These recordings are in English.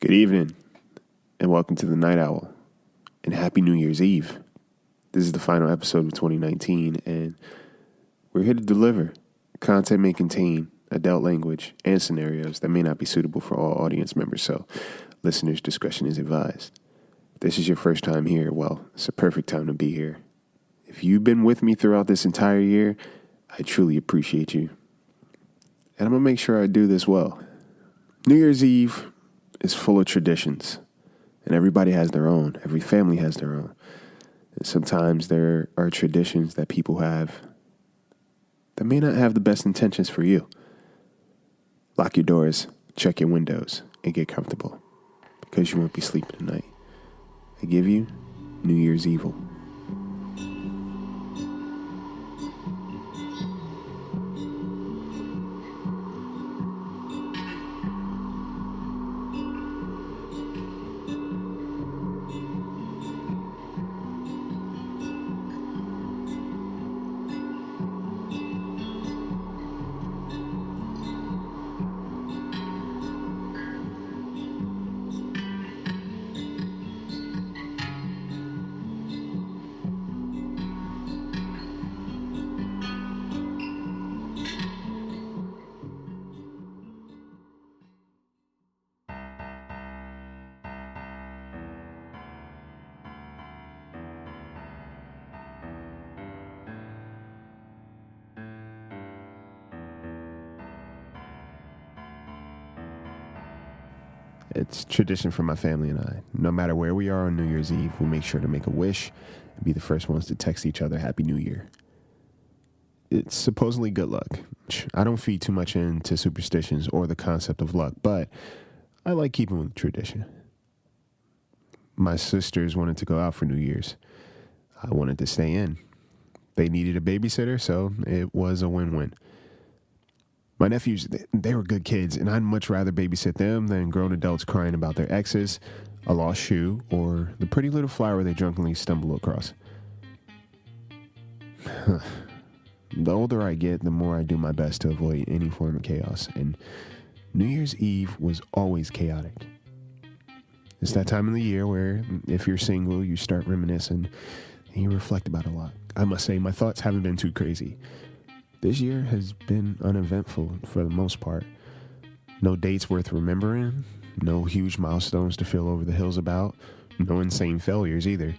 Good evening, and welcome to the Night Owl, and Happy New Year's Eve. This is the final episode of 2019, and we're here to deliver. Content may contain adult language and scenarios that may not be suitable for all audience members, so listeners' discretion is advised. If this is your first time here, well, it's a perfect time to be here. If you've been with me throughout this entire year, I truly appreciate you. And I'm going to make sure I do this well. New Year's Eve is full of traditions, and everybody has their own. Every family has their own. And sometimes there are traditions that people have that may not have the best intentions for you. Lock your doors, check your windows, and get comfortable, because you won't be sleeping tonight. I give you New Year's Evil. It's tradition for my family and I. No matter where we are on New Year's Eve, we make sure to make a wish and be the first ones to text each other Happy New Year. It's supposedly good luck. I don't feed too much into superstitions or the concept of luck, but I like keeping with tradition. My sisters wanted to go out for New Year's. I wanted to stay in. They needed a babysitter, so it was a win-win. My nephews, they were good kids, and I'd much rather babysit them than grown adults crying about their exes, a lost shoe, or the pretty little flower they drunkenly stumble across. The older I get, the more I do my best to avoid any form of chaos, and New Year's Eve was always chaotic. It's that time of the year where, if you're single, you start reminiscing and you reflect about a lot. I must say, my thoughts haven't been too crazy. This year has been uneventful for the most part. No dates worth remembering, no huge milestones to feel over the hills about, no insane failures either.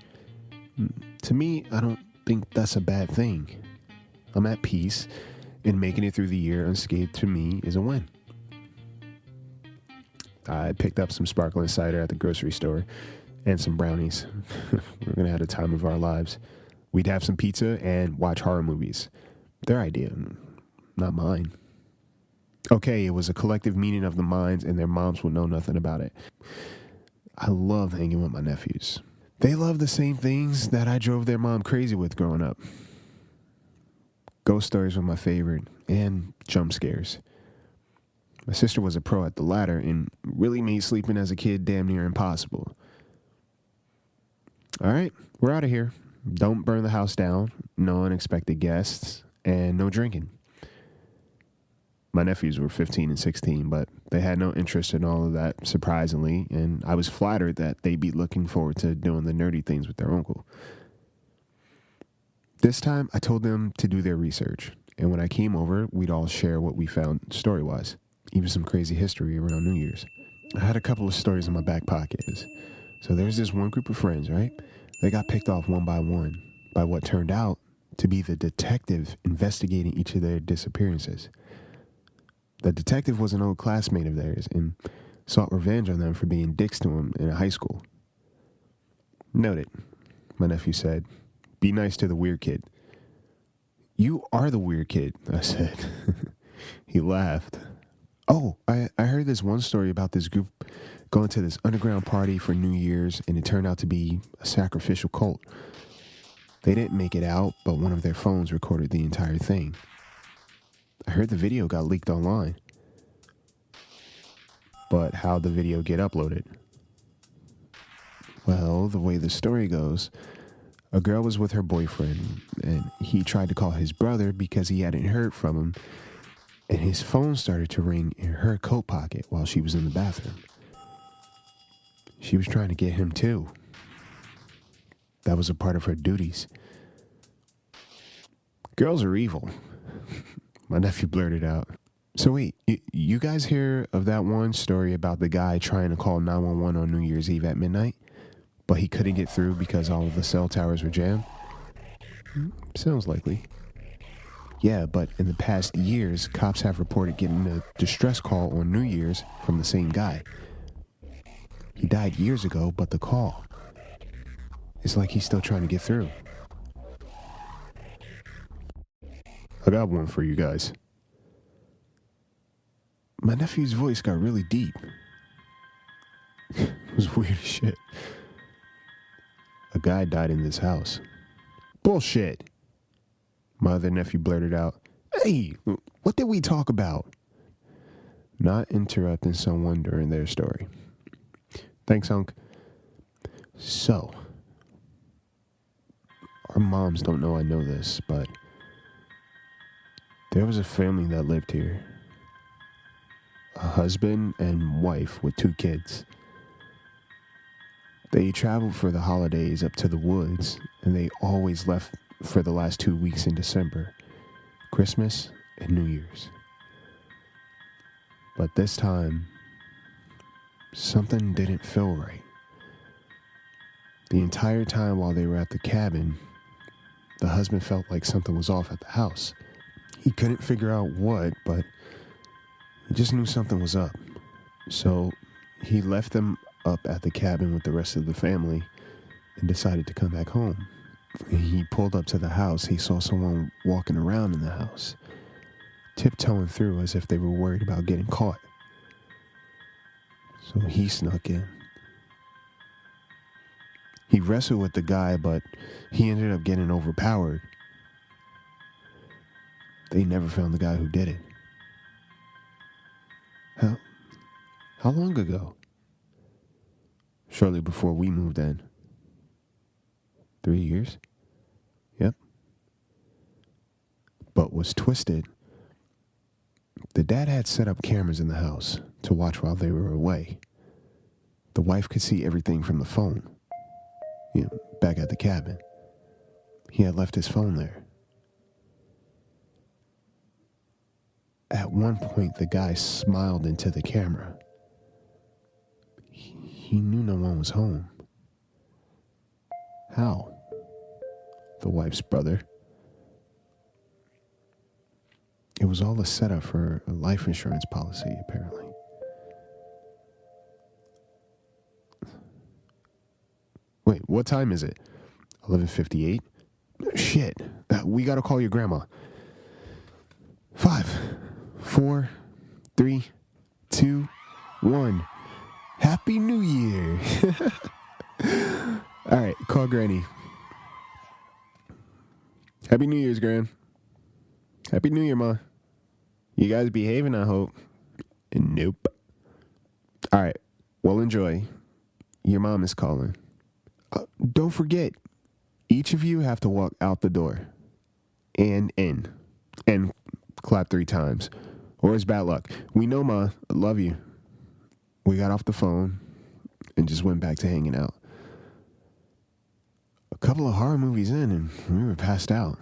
To me, I don't think that's a bad thing. I'm at peace, and making it through the year unscathed to me is a win. I picked up some sparkling cider at the grocery store and some brownies. We're going to have the time of our lives. We'd have some pizza and watch horror movies. Their idea, not mine. Okay, it was a collective meeting of the minds, and their moms would know nothing about it. I love hanging with my nephews. They love the same things that I drove their mom crazy with growing up. Ghost stories were my favorite, and jump scares. My sister was a pro at the latter and really made sleeping as a kid damn near impossible. All right, we're out of here. Don't burn the house down. No unexpected guests. And no drinking. My nephews were 15 and 16, but they had no interest in all of that, surprisingly, and I was flattered that they'd be looking forward to doing the nerdy things with their uncle. This time, I told them to do their research, and when I came over, we'd all share what we found story-wise, even some crazy history around New Year's. I had a couple of stories in my back pocket. So there's this one group of friends, right? They got picked off one by what turned out to be the detective investigating each of their disappearances. The detective was an old classmate of theirs and sought revenge on them for being dicks to him in high school. Noted, my nephew said. Be nice to the weird kid. You are the weird kid, I said. He laughed. Oh, I heard this one story about this group going to this underground party for New Year's, and it turned out to be a sacrificial cult. They didn't make it out, but one of their phones recorded the entire thing. I heard the video got leaked online. But how'd the video get uploaded? Well, the way the story goes, a girl was with her boyfriend, and he tried to call his brother because he hadn't heard from him, and his phone started to ring in her coat pocket while she was in the bathroom. She was trying to get him too. That was a part of her duties. Girls are evil. My nephew blurted out. So wait, you guys hear of that one story about the guy trying to call 911 on New Year's Eve at midnight, but he couldn't get through because all of the cell towers were jammed? Sounds likely. Yeah, but in the past years, cops have reported getting a distress call on New Year's from the same guy. He died years ago, but the call, it's like he's still trying to get through. I got one for you guys. My nephew's voice got really deep. It was weird as shit. A guy died in this house. Bullshit. My other nephew blurted out, Hey, what did we talk about? Not interrupting someone during their story. Thanks, Unc. So, our moms don't know I know this, but there was a family that lived here. A husband and wife with 2 kids. They traveled for the holidays up to the woods, and they always left for the last 2 weeks in December, Christmas and New Year's. But this time, something didn't feel right. The entire time while they were at the cabin, the husband felt like something was off at the house. He couldn't figure out what, but he just knew something was up. So he left them up at the cabin with the rest of the family and decided to come back home. He pulled up to the house. He saw someone walking around in the house, tiptoeing through as if they were worried about getting caught. So he snuck in. He wrestled with the guy, but he ended up getting overpowered. They never found the guy who did it. How long ago? Shortly before we moved in. 3 years? Yep. But what's twisted, the dad had set up cameras in the house to watch while they were away. The wife could see everything from the phone. Back at the cabin. He had left his phone there. At one point, the guy smiled into the camera. He knew no one was home. How? The wife's brother. It was all a setup for a life insurance policy, apparently. Wait, what time is it? 11:58? Shit, we gotta call your grandma. 5, 4, 3, 2, 1. Happy New Year. All right, call Granny. Happy New Year's, Gran. Happy New Year, Ma. You guys behaving, I hope. Nope. All right, well, enjoy. Your mom is calling. Don't forget, each of you have to walk out the door and in and clap 3 times, or it's bad luck. We know, Ma. Love you. We got off the phone and just went back to hanging out. A couple of horror movies in and we were passed out.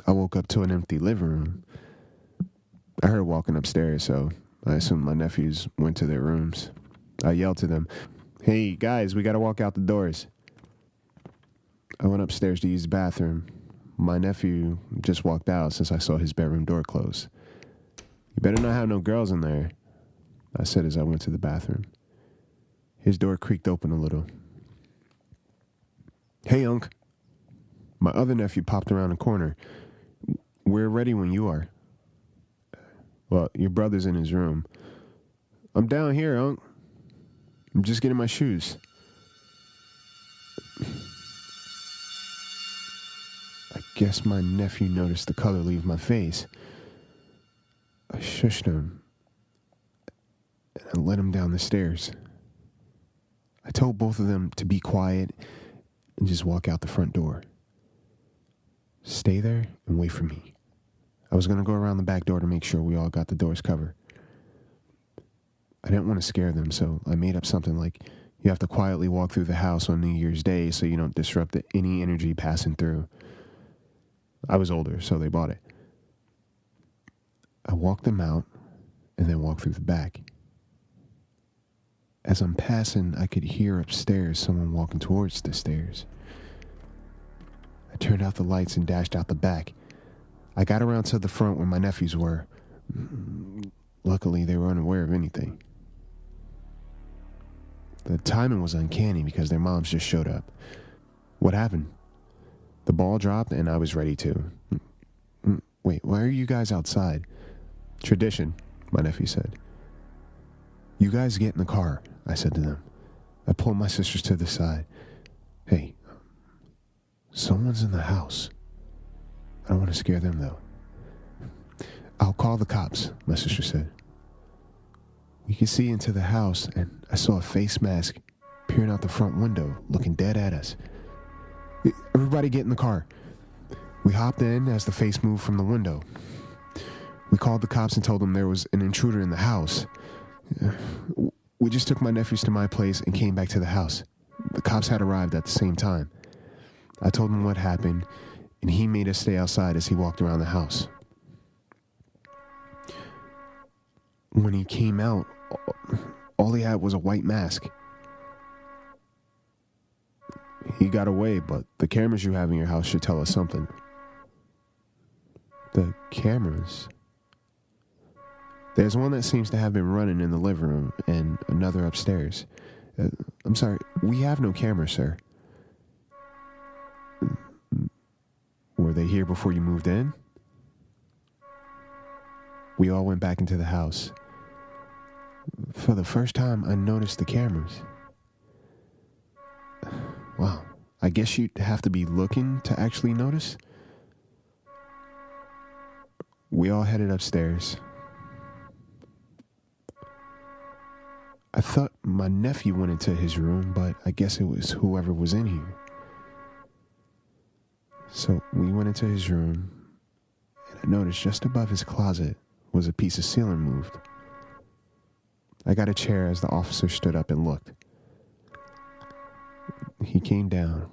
I woke up to an empty living room. I heard walking upstairs, so I assumed my nephews went to their rooms. I yelled to them, Hey, guys, we got to walk out the doors. I went upstairs to use the bathroom. My nephew just walked out since I saw his bedroom door close. You better not have no girls in there, I said as I went to the bathroom. His door creaked open a little. Hey, Unc. My other nephew popped around the corner. We're ready when you are. Well, your brother's in his room. I'm down here, Unc. I'm just getting my shoes. I guess my nephew noticed the color leave my face. I shushed him and I led him down the stairs. I told both of them to be quiet and just walk out the front door. Stay there and wait for me. I was going to go around the back door to make sure we all got the doors covered. I didn't want to scare them, so I made up something like, you have to quietly walk through the house on New Year's Day so you don't disrupt any energy passing through. I was older, so they bought it. I walked them out and then walked through the back. As I'm passing, I could hear upstairs someone walking towards the stairs. I turned out the lights and dashed out the back. I got around to the front where my nephews were. Luckily, they were unaware of anything. The timing was uncanny because their moms just showed up. What happened? The ball dropped and I was ready to. Wait, why are you guys outside? Tradition, my nephew said. You guys get in the car, I said to them. I pulled my sisters to the side. Hey, someone's in the house. I don't want to scare them, though. I'll call the cops, my sister said. We could see into the house, and I saw a face mask peering out the front window, looking dead at us. Everybody get in the car. We hopped in as the face moved from the window. We called the cops and told them there was an intruder in the house. We just took my nephews to my place and came back to the house. The cops had arrived at the same time. I told him what happened, and he made us stay outside as he walked around the house. When he came out, all he had was a white mask. He got away, but the cameras you have in your house should tell us something. The cameras? There's one that seems to have been running in the living room and another upstairs. I'm sorry, we have no cameras, sir. Were they here before you moved in? We all went back into the house. For the first time, I noticed the cameras. Wow, I guess you'd have to be looking to actually notice. We all headed upstairs. I thought my nephew went into his room, but I guess it was whoever was in here. So we went into his room, and I noticed just above his closet was a piece of ceiling moved. I got a chair as the officer stood up and looked. He came down.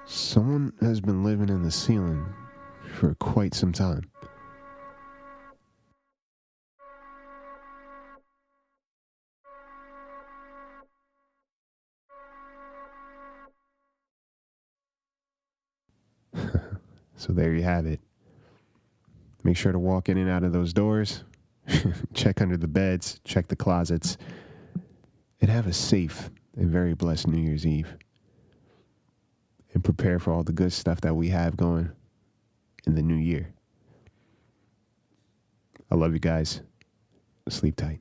Someone has been living in the ceiling for quite some time. So there you have it. Make sure to walk in and out of those doors. Check under the beds. Check the closets. And have a safe and very blessed New Year's Eve. And prepare for all the good stuff that we have going in the new year. I love you guys. Sleep tight.